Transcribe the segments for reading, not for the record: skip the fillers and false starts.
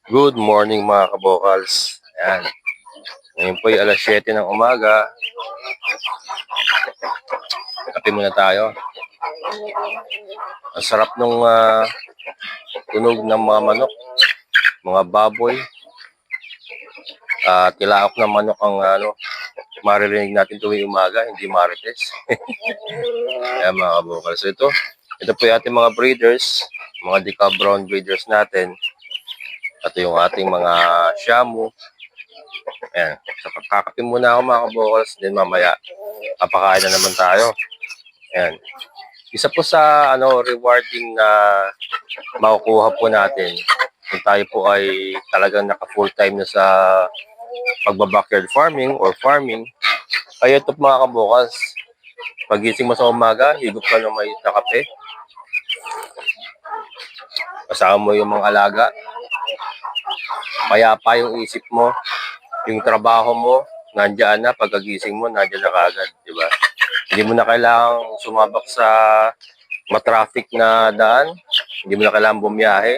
Good morning mga kabokals. Ayan. Ngayon po ay alas 7 ng umaga. Kape muna tayo. Ang sarap nung tunog ng mga manok, mga baboy. Tilaok ng manok ang maririnig natin tuwing umaga, hindi marites. Ayan mga kabokals. Ito po yung ating mga breeders, mga decal brown breeders natin. Ito yung ating mga shamu. Ayan. So, kakakape muna ako mga kabokals. Then mamaya, papakain na naman tayo. Ayan. Isa po sa rewarding na makukuha po natin kung tayo po ay talagang naka full time na sa pagba-backyard farming or farming, ay ito mga kabokals. Pagising mo sa umaga, higop ka ng may na kape. Kasama mo yung mga alaga. Payapa yung isip mo. Yung trabaho mo, nandiyan na. Pagkagising mo, nandiyan na kagad. Diba? Hindi mo na kailangang sumabak sa matraffic na daan. Hindi mo na kailangang bumiyahe.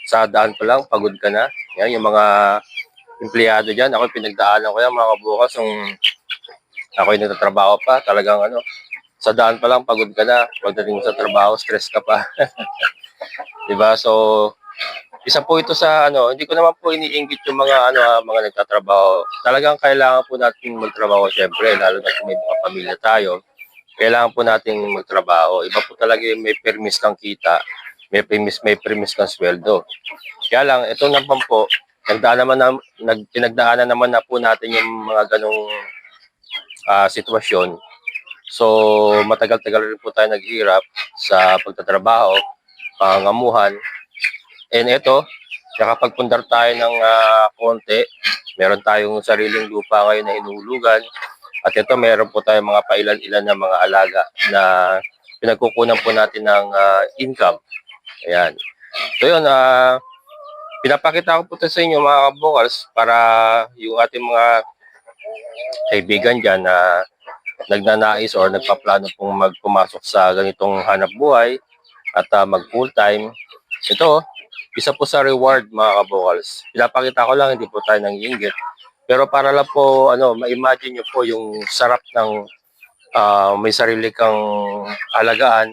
Sa daan pa lang, pagod ka na. Yan, yung mga empleyado dyan. Ako pinagdaanan ko yan mga kabukas. Ako yung nagtatrabaho pa. Talagang sa daan pa lang, pagod ka na. Pagdating mo sa trabaho, stress ka pa. Diba? So, isa po ito sa hindi ko naman po iniinggit yung mga nagtatrabaho. Talagang kailangan po natin magtrabaho syempre, lalo na kung may mga pamilya tayo. Kailangan po nating magtrabaho. Iba po talaga yung may permis kang kita, may permis kang sweldo. Kaya lang, ito naman po, pinagdaanan naman na po natin yung mga ganong sitwasyon. So, matagal-tagal rin po tayo naghihirap sa pagtatrabaho, pangangamuhan. And ito, nakapagpundar tayo ng konti. Meron tayong sariling lupa ngayon na hinulugan. At ito, meron po tayong mga pailan-ilan na mga alaga na pinagkukunan po natin ng income. Ayan. So yun, pinapakita ko po ito sa inyo mga kabokals para yung ating mga kaibigan dyan na nagnanais or nagpaplano pong magpumasok sa ganitong hanap buhay at mag full time. Ito, isa po sa reward mga kabokals. Pinapakita ko lang, hindi po tayo nangiinggit. Pero para lang po, ma-imagine nyo po yung sarap ng may sarili kang alagaan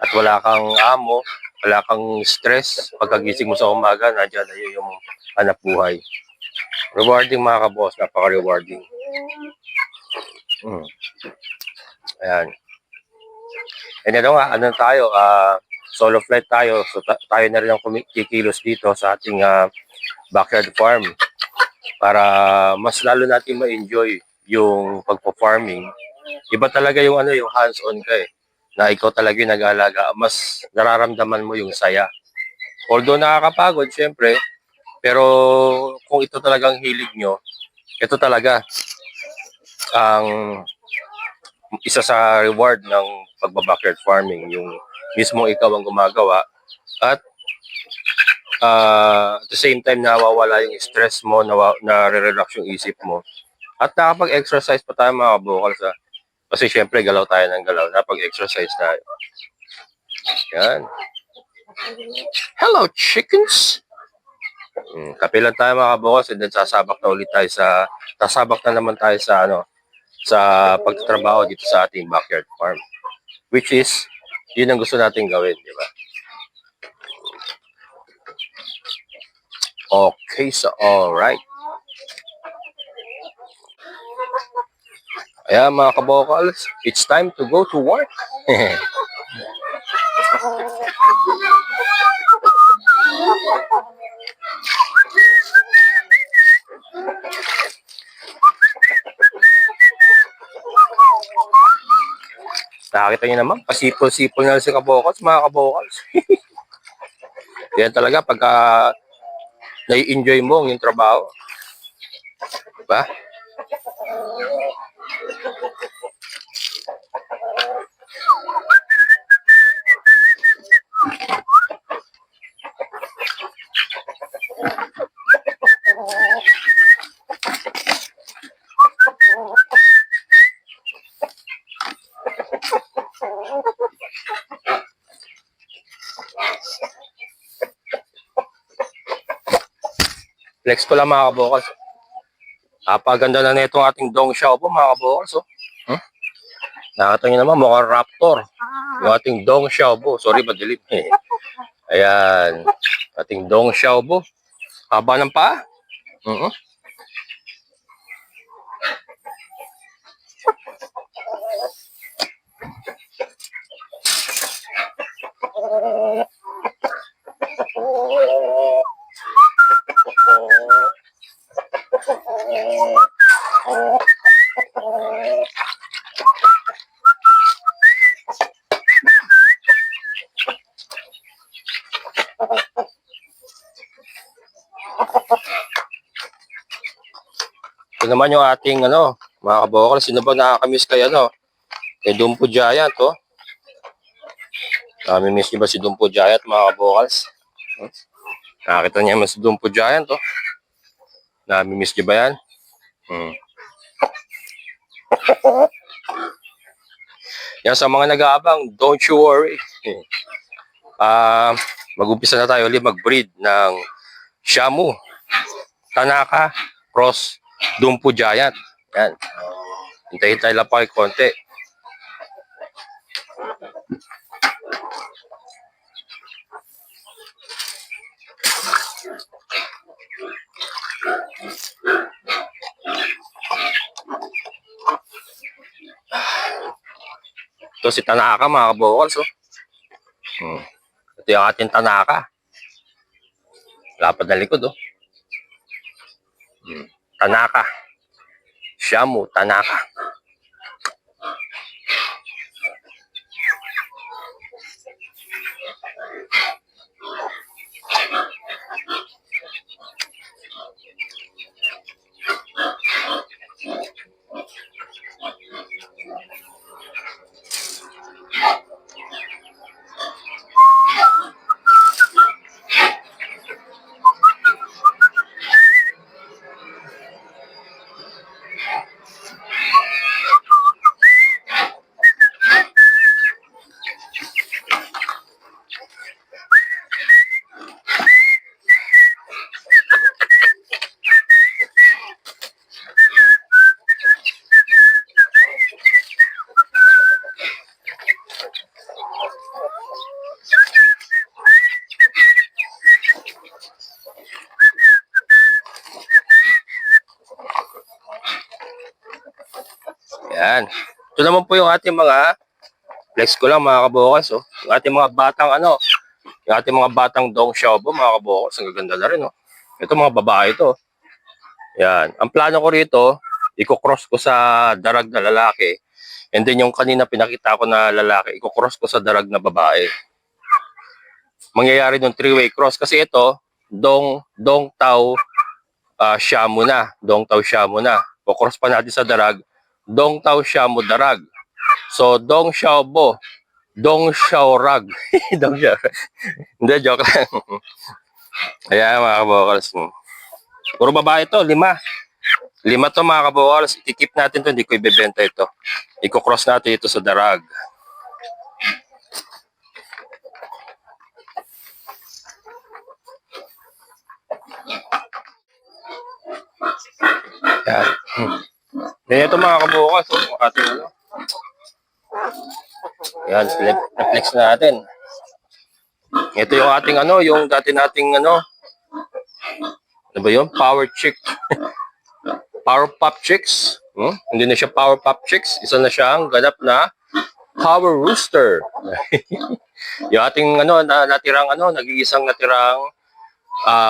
at wala kang amo, wala kang stress. Pagkagising mo sa umaga, nandiyan na yung hanap buhay. Rewarding mga kaboss, napaka-rewarding. Ayan. And tayo, solo flight tayo. So tayo na rin ang kikilos dito sa ating backyard farm para mas lalo natin ma-enjoy yung pagpo-farming. Iba talaga yung yung hands-on ka na ikaw talaga yung nag-aalaga. Mas nararamdaman mo yung saya. Although nakakapagod, syempre, pero kung ito talagang hilig nyo, ito talaga ang isa sa reward ng pagba-backyard farming, yung mismo ikaw ang gumagawa at at the same time nawawala yung stress mo, na-relax yung isip mo. At nakapag-exercise pa tayo mga kabukals kasi syempre galaw tayo ng galaw, napag-exercise tayo. Yan. Hello chickens! Kape lang tayo mga kabukals and then sasabak na naman tayo sa pagtatrabaho dito sa ating backyard farm. Which is, yun ang gusto natin gawin, di ba? Okay, so alright. Ayan mga kabokals, it's time to go to work. Nakakita niyo naman, pasipol-sipol na si kabokals, mga kabokals. Yan talaga pagka nai-enjoy mo yung trabaho. Diba? Flex ko lang mga kabokals. Napaganda na nito ang ating Dong Xiaobo mga kabokals. Oh. Nakita nyo naman, mukhang raptor. Yung ating Dong Xiaobo. Sorry, madilim. Ayan. Ating Dong Xiaobo. Haba ng paa. Ito naman yung ating mga kabokal. Sino ba nakakamiss kay kay Dumpo Giant, oh? Nakakamiss niyo ba si Dumpo Giant, mga kabokals? Nakakita niya naman si Dumpo Giant, oh. Nakakamiss niyo ba yan? Yan, sa mga nag-aabang, don't you worry. Mag-umpisa na tayo ulit mag-breed ng Shamu, Tanaka, Cross, Dumpo Giant. Yan. Hintay-hintay lang pa kayo konti. Ito si Tanaka, mga kabokals, oh. Ito yung ating Tanaka. Lapad na likod, oh. Tanaka. Shamu, Tanaka. Yan. Ito naman po yung ating mga flex ko lang, mga kabokals, oh. Yung ating mga batang yung ating mga batang Dong Xiaobo, mga kabokals. Ang gaganda na rin, oh. Ito mga babae ito. Yan. Ang plano ko rito, i-cross ko sa darag na lalaki. And then yung kanina pinakita ko na lalaki, i-cross ko sa darag na babae. Mangyayari ng three-way cross kasi ito, Dong Tao Shamu na. Dong Tao Shamu na. O-cross pa natin sa darag, Dong Tao Shamu darag. So, Dong Xiaobo, Dong Xiaorag. Dong Xiaorag. Hindi, joke lang. Ayan, mga kabokals. Puro babae ito, 5. 5 to, mga kabokals. I-keep natin to, hindi ko ibebenta ito. I-cross natin ito sa darag. Yan. Then ito, mga kabokals, ating yan, flex natin. Ito yung ating yung dati nating ano ba yun? Power chick. Power pop chicks. Hindi na siya power pop chicks. Isa na siyang ganap na power rooster. Yung ating natirang nag-iisang natirang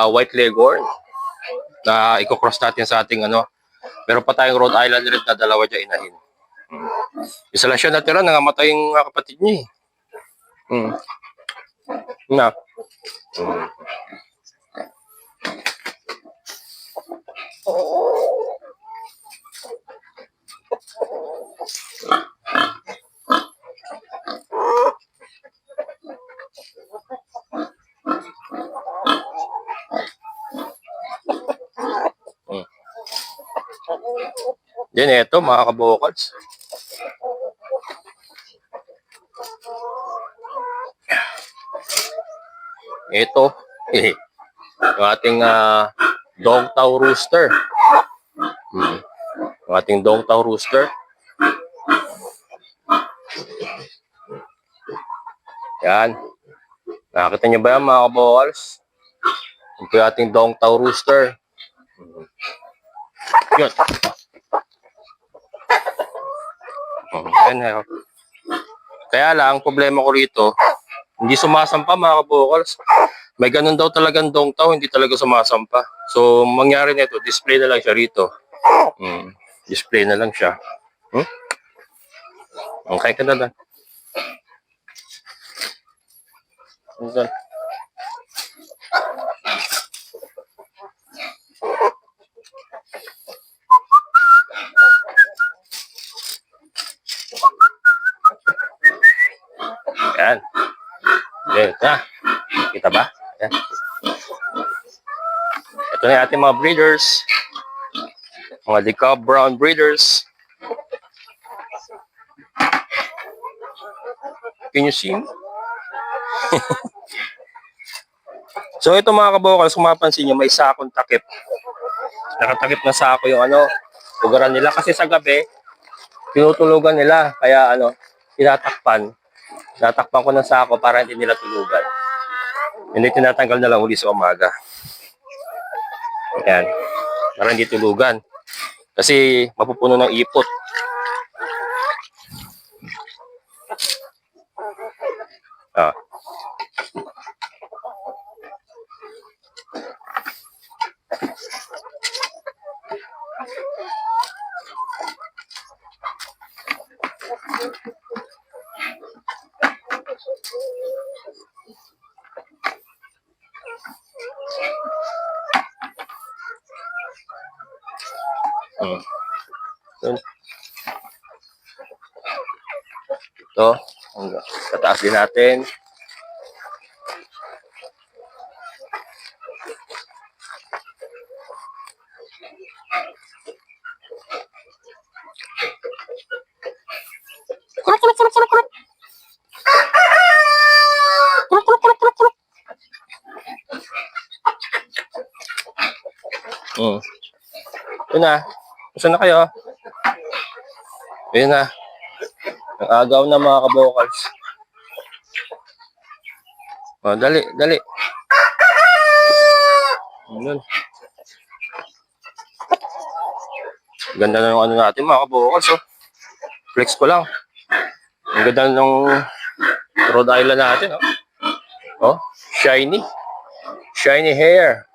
white leghorn na i-cross natin sa ating meron pa tayong Rhode Island Red na dalawa dyan inahin. Isa lang siya natira, nangamatay yung kapatid niya eh. Na. Then ito, mga kabokals. Ito, yung ating Dongtao Rooster. Ang ating Dongtao Rooster. Yan. Nakakita niyo ba yan mga kabokals? Ito yung ating Dongtao Rooster. Yun. Yan. Kaya lang, ang problema ko rito, hindi sumasampa mga kabokals. May ganun daw talagang Dongtao, hindi talaga sumasampa. So, mangyari nito, display na lang siya rito. Display na lang siya. Okay ka na lang. Yan. Yan. Kita ba? Yan. Ito na yung ating mga breeders. Mga decal brown breeders. Can you see me? So ito mga kabokals, kung mapansin nyo, may sakong takip. Nakatakip na sako yung pugaran nila. Kasi sa gabi, tinutulugan nila. Kaya tinatakpan. Tinatakpan ko ng sako para hindi nila tulugan. Hindi tinatanggal na lang uli sa umaga. Yan. Para hindi tulugan. Kasi mapupuno ng ipot. Ito, tataas din natin. Yun na. Gusto na kayo? Yun na. Ang agaw na mga kabokals. Dali, dali. Yun. Ganda na ng natin mga kabokals. Flex ko lang. Ang ganda ng Rhode Island natin. Shiny. Shiny hair.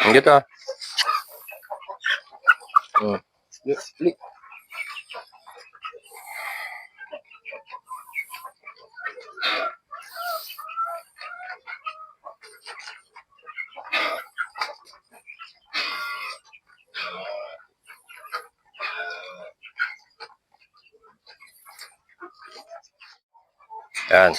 Ang ganda. Yan.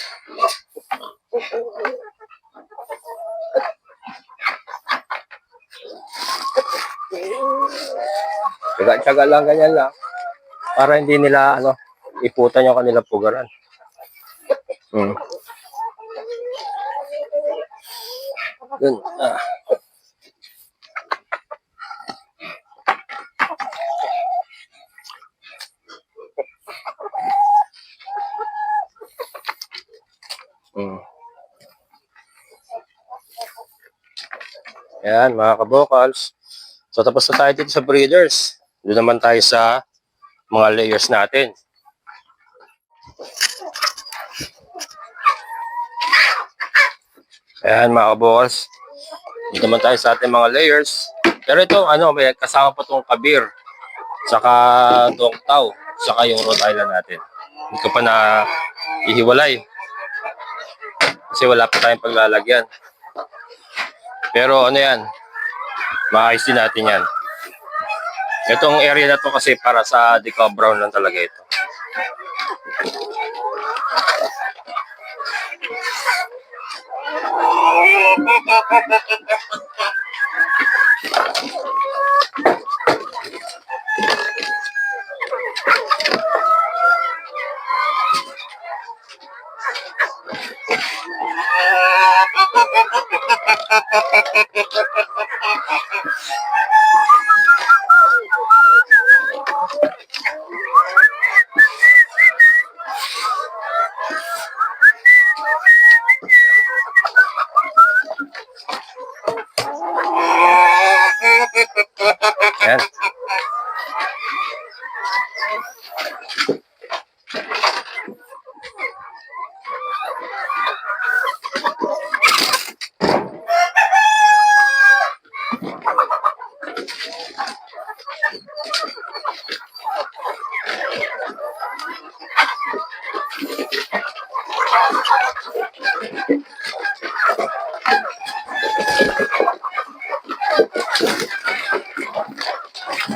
Tsaga-tsaga lang, ganyan lang. Para hindi nila, iputan yung kanilang pugaran. Yun. Ayan, mga kabokals. So, tapos na tayo dito sa breeders. Doon naman tayo sa mga layers natin. Ayan, mga kabokals. Dito naman tayo sa ating mga layers. Pero ito, may kasama pa itong kabir. Saka Dongtao. Saka yung Rhode Island natin. Hindi ko pa na ihiwalay. Kasi wala pa tayong paglalagyan. Pero yan, maayos din natin yan. Itong area na to kasi para sa decal brown lang talaga ito. Yan.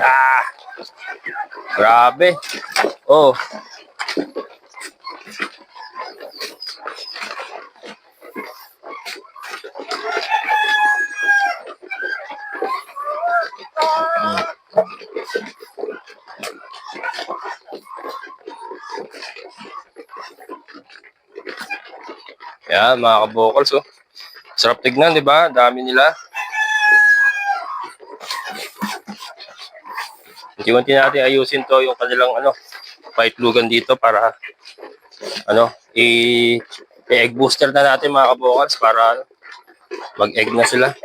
Ah, grabe. Oh, yan mga kabokals, oh. Sarap tignan, di ba? Dami nila. Unti-unti natin ayusin to yung kanilang paitlugan dito para i-egg booster na natin mga kabokals para mag-egg na sila.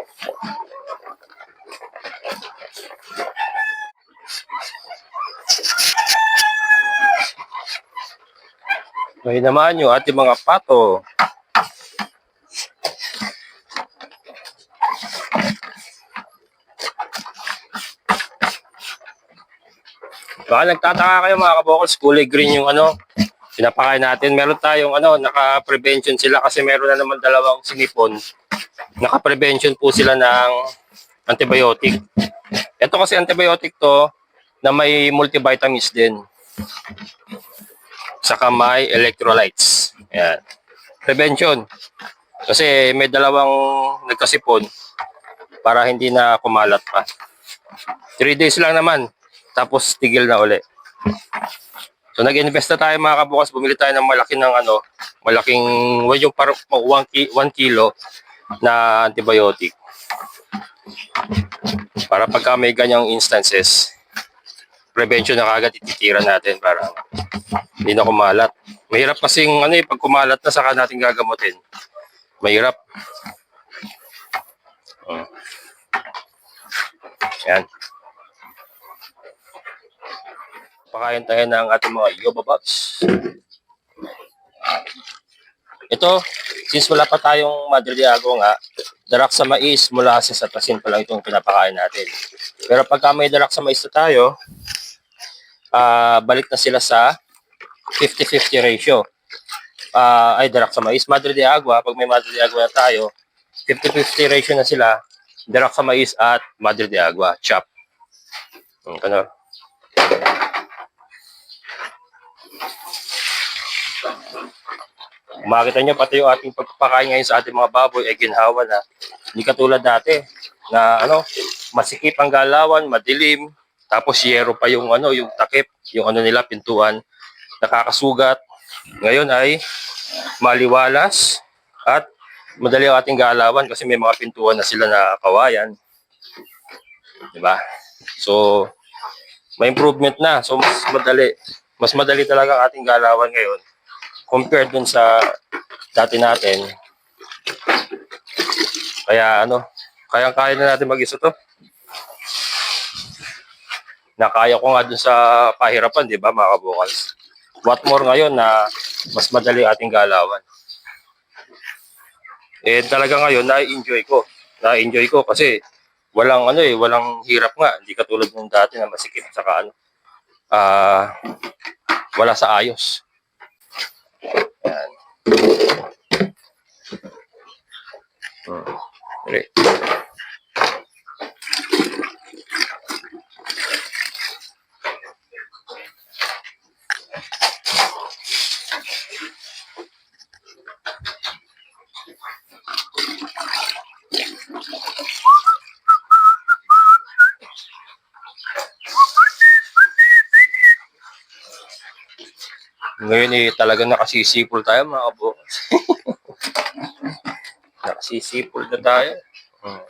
Ngayon naman yung ating mga pato. Baka nagtataka kayo mga kabokals, kulay green yung pinapakain natin. Meron tayong naka-prevention sila kasi meron na naman dalawang sinipon. Naka-prevention po sila ng antibiotic. Ito kasi antibiotic to na may multivitamins din. Saka may electrolytes. Ayan. Prevention. Kasi may dalawang nagkasipon para hindi na kumalat pa. 3 days lang naman. Tapos tigil na uli. So nag-invest na tayo mga kabukas. Bumili tayo ng malaking, yung parang 1 kilo na antibiotic. Para pagka may ganyang instances, prevention na kagad ititira natin para hindi na kumalat. Mahirap kasing pag kumalat na saka natin gagamutin. Mahirap. Yan. Pakain tayo ng ating mga yoba bugs. Ito, since wala pa tayong Madre de Agua nga, darak sa mais, molasses at asin pa lang itong pinapakain natin. Pero pagka may darak sa mais na tayo, balik na sila sa 50-50 ratio. Darak sa mais, Madre de Agua, pag may Madre de Agua na tayo, 50-50 ratio na sila, darak sa mais at Madre de Agua, chop. Makita nyo pati yung ating pagpapakain ngayon sa ating mga baboy ay ginhawa na. Hindi katulad dati na masikip ang galawan, madilim, tapos yero pa yung yung takip, yung nila pintuan, nakakasugat. Ngayon ay maliwalas at madali ang ating galawan kasi may mga pintuan na sila na kawayan. Diba? So may improvement na. So mas madali. Mas madali talaga ang ating galawan ngayon compared dun sa dati natin. Kaya kaya na natin mag-isa to. Nakaya ko nga dun sa pahirapan, di ba mga kabukals? What more ngayon na mas madali ating galawan. Talaga ngayon na-enjoy ko. Na-enjoy ko kasi walang walang hirap nga. Hindi katulad nung dati na masikip saka wala sa ayos. Yan. Okay. Ngayon talagang nakasisipol tayo mga kabukas. Nakasisipol na tayo. Hmm.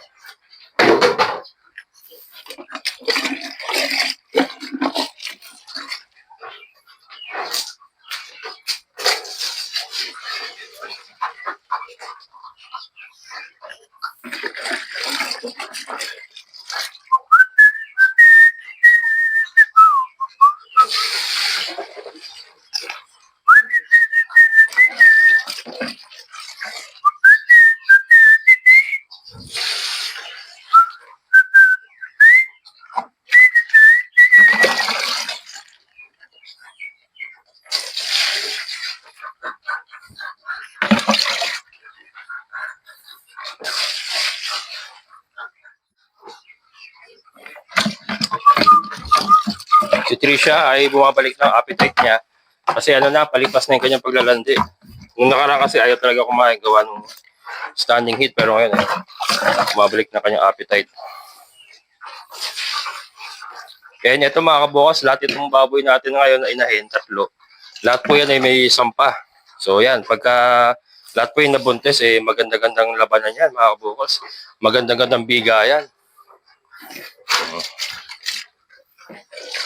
Si Trisha ay bumabalik ng appetite niya kasi ano na, palipas na yung kanyang paglalandi. Nung nakaraan kasi ayaw talaga kumain gawa ng standing heat, pero ngayon bumabalik na kanyang appetite. Kaya ito mga kabukas, lahat itong baboy natin ngayon na inahin, 3. Lahat po yan ay may sampa. So yan, pagka lahat po yung nabuntis, maganda-gandang labanan yan mga kabukas. Maganda-gandang bigayan.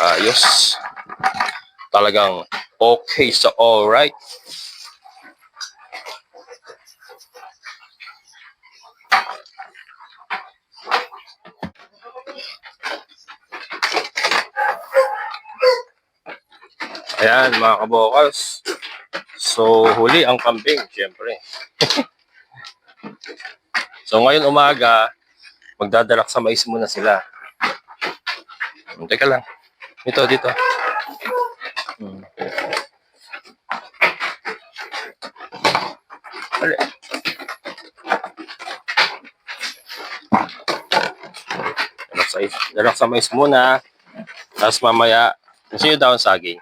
Ayos. Talagang okay sa alright. Ayan mga kabukas. So huli ang kambing, syempre. So ngayon umaga, magdadalak sa mais muna sila. Teka lang. Dito. Ali. Dalak sa mais muna. Tapos mamaya, gusto nyo daw ang saging.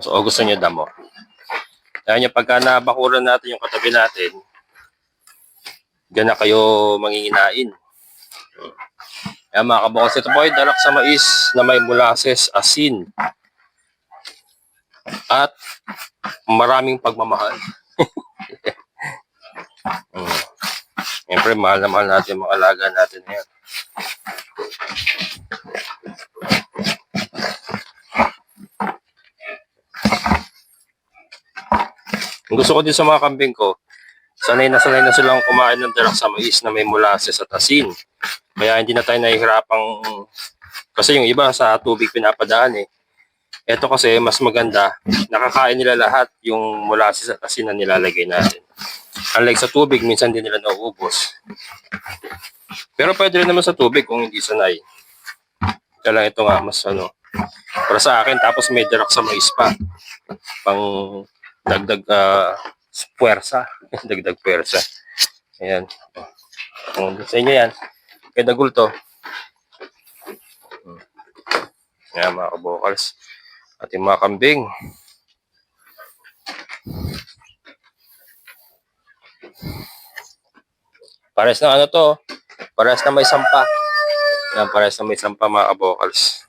O gusto nyo damo. Kaya nyo pagka nabakuran natin yung katabi natin, diyan na kayo manginginain. Kaya mga kabukas, ito po ay dalak sa mais na may molasses, asin, at maraming pagmamahal. Siyempre, mahal na mahal natin yung mga alaga natin ngayon. Gusto ko din sa mga kambing ko, sanay na silang kumain ng dalak sa mais na may molasses at asin. Kaya hindi na tayo nahihirapang, kasi yung iba sa tubig pinapadaan eh. Ito kasi mas maganda, nakakain nila lahat yung molasses at asin na nilalagay natin. Unlike sa tubig, minsan din nila nauubos. Pero pwede rin naman sa tubig kung hindi sanay. Kaya lang ito nga, mas para sa akin, tapos may dalak sa mais pa. Pang dagdag puwersa. Dagdag puwersa. Ayan. Sa inyo yan. Kaya dagul to. Ayan mga kabokals. At yung mga kambing. Pares na to. Pares na may sampa. Ayan, pares na may sampa mga kabokals.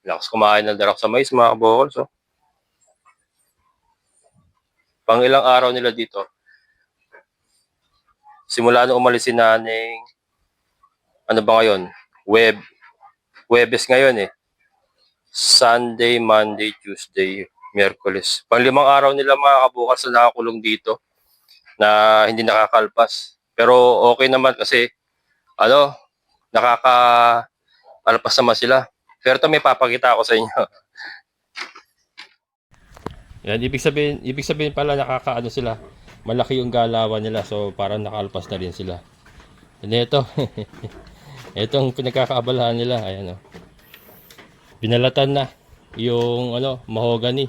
Lakas kumain ng dalak sa mais mga kabokals. Oh. Pang ilang araw nila dito. Simula nung umalis si Naneng, ano ba ngayon? Webes ngayon eh. Sunday, Monday, Tuesday, Miyerkules. Pang 5 araw nila mga kabukas na nakakulong dito na hindi nakakalpas. Pero okay naman kasi nakakaalpas naman sila. Pero ito may papakita ako sa inyo. Yan, ibig sabihin pala nakakaano sila. Malaki yung galawan nila, so parang nakalpas na rin sila. And ito, itong pinagkakaabalahan nila, ayan o. Binalatan na yung mahogany.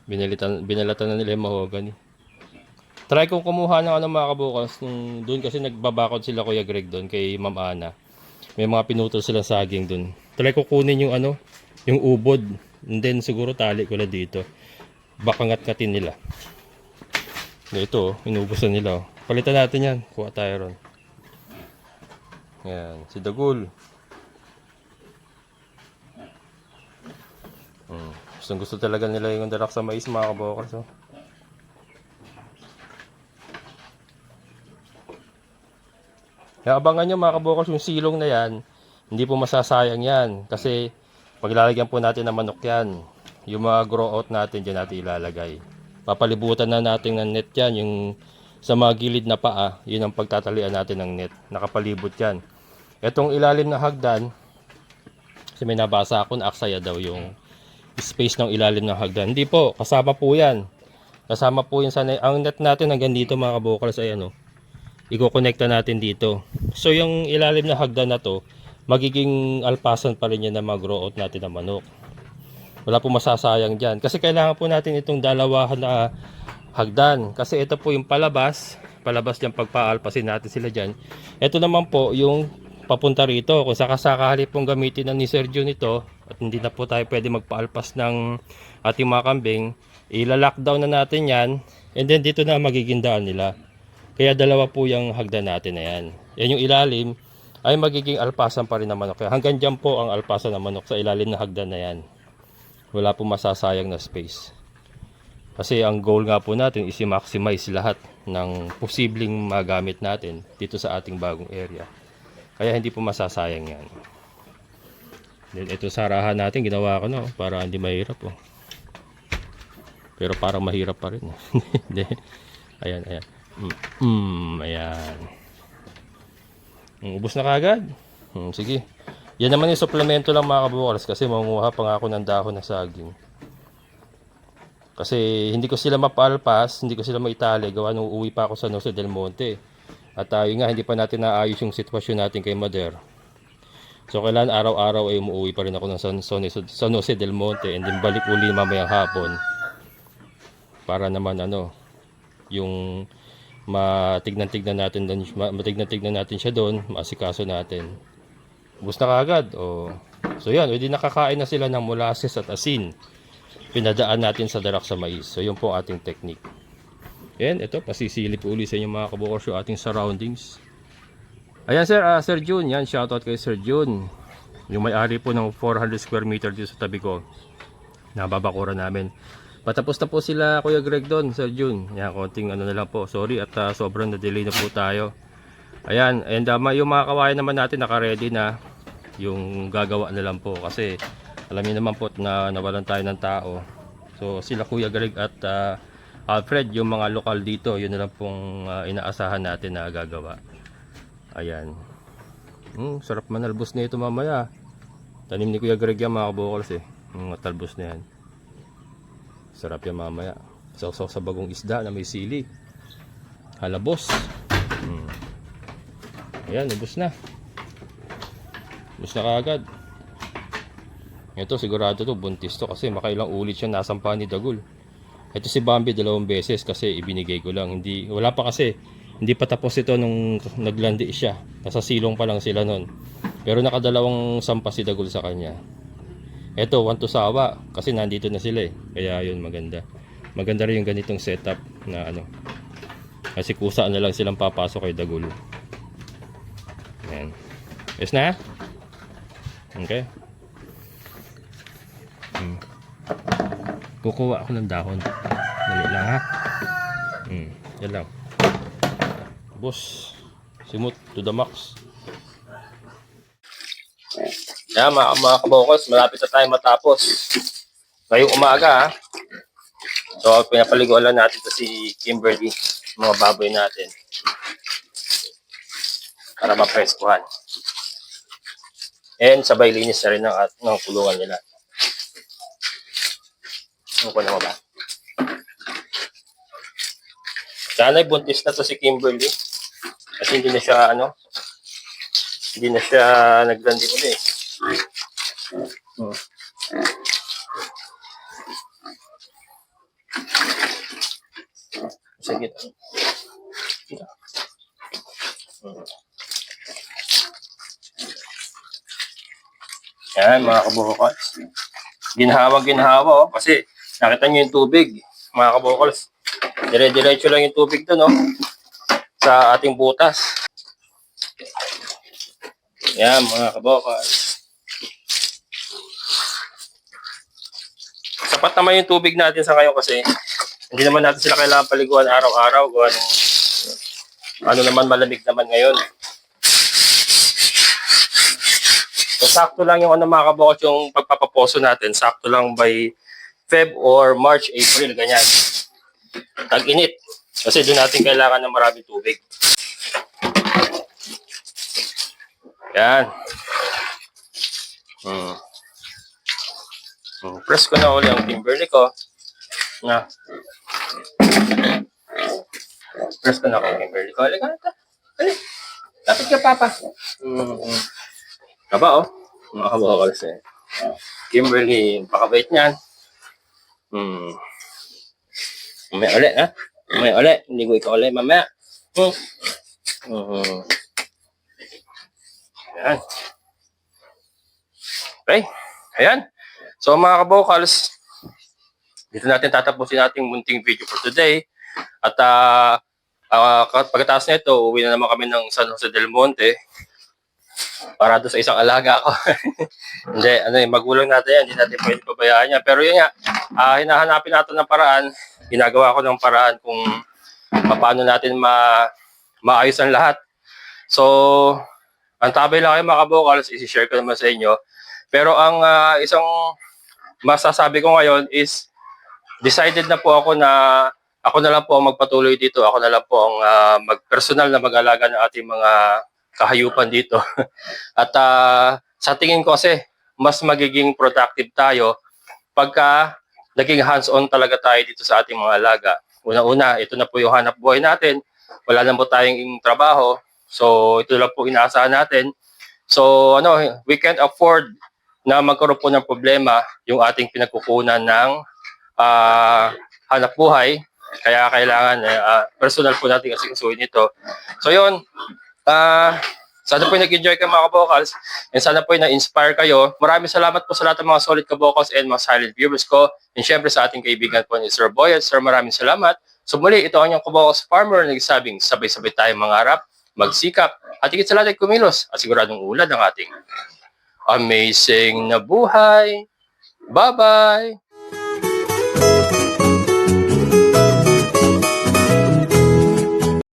Binalatan na nila yung mahogany. Try kong kumuha ng mga kabukas nung doon kasi nagbabakod sila Kuya Greg doon kay Ma'am Ana. May mga pinutol silang saging doon. Try ko kunin yung yung ubod. And then siguro tali ko na dito. Baka ngat-ngatin nila. Ito, inubos na nila. Palitan natin yan. Kuha tayo ron. Yan, si Dagul. Gusto talaga nila yung dalak sa mais mga kabukas. Oh. Kaya abangan nyo mga kabokals, yung silong na yan, hindi po masasayang yan. Kasi paglalagyan po natin ng manok yan, yung mga grow out natin dyan natin ilalagay. Papalibutan na natin ng net yan, yung sa mga gilid na paa, yun ang pagtatalian natin ng net. Nakapalibot yan. Etong ilalim na hagdan, kasi may nabasa ako na aksaya daw yung space ng ilalim ng hagdan. Hindi po, kasama po yan. Kasama po yun sa net. Ang net natin hanggang dito mga kabokals ay ano, i-connecta natin dito. So yung ilalim na hagdan na to, magiging alpasan pa rin yan na mag-grow out natin ng manok. Wala po masasayang dyan. Kasi kailangan po natin itong dalawahan na hagdan. Kasi ito po yung palabas dyan pagpaalpasin natin sila dyan. Ito naman po yung papunta rito. Kung sakasakali pong gamitin na ni Sergio nito at hindi na po tayo pwede magpaalpas ng ating mga kambing, ila-lockdown na natin yan and then dito na magiging daan nila. Kaya dalawa po yung hagdan natin na yan. Yan yung ilalim ay magiging alpasan pa rin ng manok. Kaya hanggang dyan po ang alpasan ng manok sa ilalim na hagdan na yan. Wala po masasayang na space. Kasi ang goal nga po natin is i-maximize lahat ng posibleng magamit natin dito sa ating bagong area. Kaya hindi po masasayang yan. Then ito sarahan natin ginawa ko na para hindi mahirap oh. Pero parang mahirap pa rin. Ayan, ayan. Ayan. Ubus na kagad. Sige. Yan naman yung suplemento lang mga kabukals kasi manguha pa nga ako ng dahon na saging. Kasi hindi ko sila mapalpas, hindi ko sila maitali. Gawa nung uuwi pa ako sa Jose del Monte. At tayo nga, hindi pa natin naayos yung sitwasyon natin kay Mother. So kailangan araw-araw ay umuwi pa rin ako ng San Jose del Monte and then balik uli mamayang hapon. Para naman ano, yung matignan-tignan natin siya doon, maasikaso natin. Ubus na kagad. Oh. So yan, hindi nakakain na sila ng molasses at asin. Pinadaan natin sa darak sa mais. So yun po ang ating technique. Yan, ito, pasisilip uli sa inyo mga kabukals yung ating surroundings. Ayan sir, Sir June, yan, shoutout kay Sir June. Yung may-ari po ng 400 square meter dito sa tabi ko. Nababakura namin. Patapos na po sila Kuya Greg doon, Sir June. Yan, konting ano na lang po. Sorry at sobrang na-delay na po tayo. Ayan, and yung mga kawayan naman natin naka-ready na. Yung gagawa na lang po kasi alam niyo naman po na nawalan tayo ng tao. So sila Kuya Greg at Alfred, yung mga lokal dito, yun na lang pong inaasahan natin na gagawa. Ayan. Sarap manalbos na ito mamaya. Tanim ni Kuya Greg yan mga kabukals eh. Talbos na yan. Sarap yan mamaya. Sausaw sa bagong isda na may sili. Halabos. Ayan, ubos na. Ubos na kaagad. Ito sigurado to buntis to kasi makailang ulit siya nasampa ni Dagul. Ito si Bambi 2 beses kasi ibinigay ko lang. Wala pa kasi. Hindi pa tapos ito nung naglandi siya. Nasa silong pa lang sila nun. Pero nakadalawang sampa si Dagul sa kanya. Ito, 1 to sawa kasi nandito na sila eh. Kaya yun maganda. Maganda rin yung ganitong setup na ano. Kasi kusa na lang silang papasok kay Dagul. Ayan. Yes na? Okay. Kukuha ako ng dahon. Dali lang ha. Yan lang. Boss. Simut to the max. Yan mga kabukals, malapit na tayo matapos. Ngayong umaga ha. So pinapaliguan lang natin to si Kimberly. Mga baboy natin. Para mapreskuhan. And sabay linis na rin ng kulungan nila. Ano ko naman ba? Sana'y buntis na to si Kimberly. Kasi hindi na siya naglandi ulit. Sige. Yan mga kabukals. Ginhawa oh, kasi nakita nyo yung tubig mga kabukals. Dire-diretso lang yung tubig doon oh, sa ating butas. Yan mga kabukals. Sapat naman yung tubig natin sa ngayon kasi hindi naman natin sila kailangan paliguan araw-araw. Ano naman malamig naman ngayon. So, sakto lang yung mga kabokals, yung pagpapaposo natin. Sakto lang by Feb or March, April, ganyan. Tag-init. Kasi doon natin kailangan ng maraming tubig. Yan. Press ko na ulit ang Kimberly ko. Na. Press ko na ako Kimberly ko. Halika na. Lapit ka, Papa. Kaba, oh. Mga kabokals eh. Kimberly, pakabait niyan. Mamaya ulit, ha? Mamaya ulit. Hindi ko ikaw ulit, mamaya. Ayan. Okay. Ayan. So, mga kabokals, dito natin tatapusin ating munting video for today. At pagkatapos nito, uwi na naman kami ng San Jose del Monte para doon sa isang alaga ko. Hindi, magulang natin yan. Hindi natin pwede pabayaan yan. Pero yun nga, hinahanapin natin ng paraan. Ginagawa ko ng paraan kung paano natin maayos ang lahat. So, ang tabay lang kayo mga kabokals, isi-share ko naman sa inyo. Pero ang isang masasabi ko ngayon is, decided na po ako na ako na lang po ang magpatuloy dito. Ako na lang po ang magpersonal na mag-alaga ng ating mga kahayupan dito. At sa tingin ko kasi, mas magiging productive tayo pagka naging hands-on talaga tayo dito sa ating mga alaga. Una-una, ito na po yung hanap buhay natin. Wala na po tayong trabaho. So, ito lang po inaasahan natin. So, we can't afford na magkaroon po ng problema yung ating pinagkukunan ng hanap buhay. Kaya kailangan personal po natin kasi kasuhin ito. So yun, sana po nag-enjoy kayo mga kabokals and sana po na-inspire kayo. Maraming salamat po sa lahat ng mga solid kabokals and mga silent viewers ko. And syempre sa ating kaibigan po ni Sir Boy. Sir, maraming salamat. So muli, ito ang inyong kabokals farmer na nagsabing sabay-sabay tayong mangarap, magsikap, at higit sa lahat ay kumilos at siguradong ulad ang ating amazing na buhay. Bye-bye!